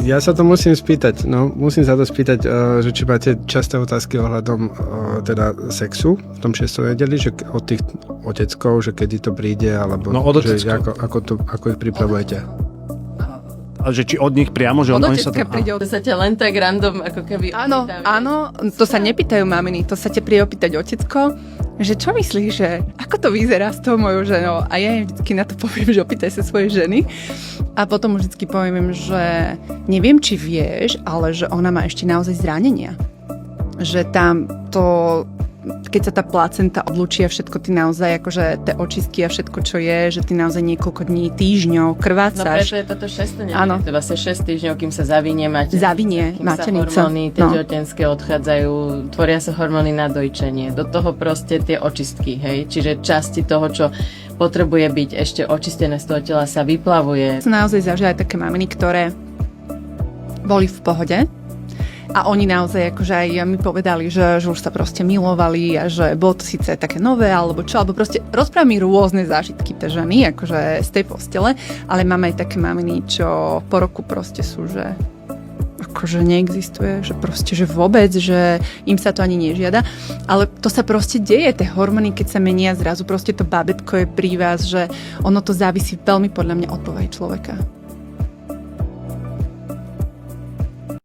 Ja sa to musím spýtať, musím sa to spýtať, že či máte časté otázky ohľadom teda sexu v tom 6. nedeli, že od tých oteckov, že kedy to príde, alebo že ako ich pripravujete. Ale že či od nich priamo, že od oni sa to... príde To sa ťa len tak random, ako keby... Áno, to sa nepýtajú maminy, to sa ťa príde opýtať otecko, že čo myslíš, že ako to vyzerá s tou mojou ženou? A ja im vždycky na to poviem, že opýtaj sa svojej ženy. A potom vždycky poviem, že neviem, či vieš, ale že ona má ešte naozaj zranenia. Že tam to... keď sa tá placenta odlučí a všetko ty naozaj, akože tie očistky a všetko, čo je, že ty naozaj niekoľko dní, týždňov krvácaš. No preto je toto 6. nedeľa. Áno. To je vlastne 6 týždňov, kým sa zavinie maternica. kým sa hormóny tehotenské odchádzajú, tvoria sa hormóny na dojčenie. Do toho proste tie očistky, hej. Čiže časti toho, čo potrebuje byť ešte očistené z toho tela, sa vyplavuje. Som naozaj zažila aj také maminy, ktoré boli v pohode. A oni naozaj akože aj mi povedali, že už sa proste milovali a že bolo to síce také nové, alebo čo, alebo proste rozprávajú mi rôzne zážitky tie ženy, akože z tej postele, ale máme aj také maminy, čo po roku proste sú, že akože neexistuje, že proste, že vôbec, že im sa to ani nežiada, ale to sa proste deje, tie hormóny, keď sa menia zrazu, proste to bábätko je pri vás, že ono to závisí veľmi podľa mňa od povahy človeka.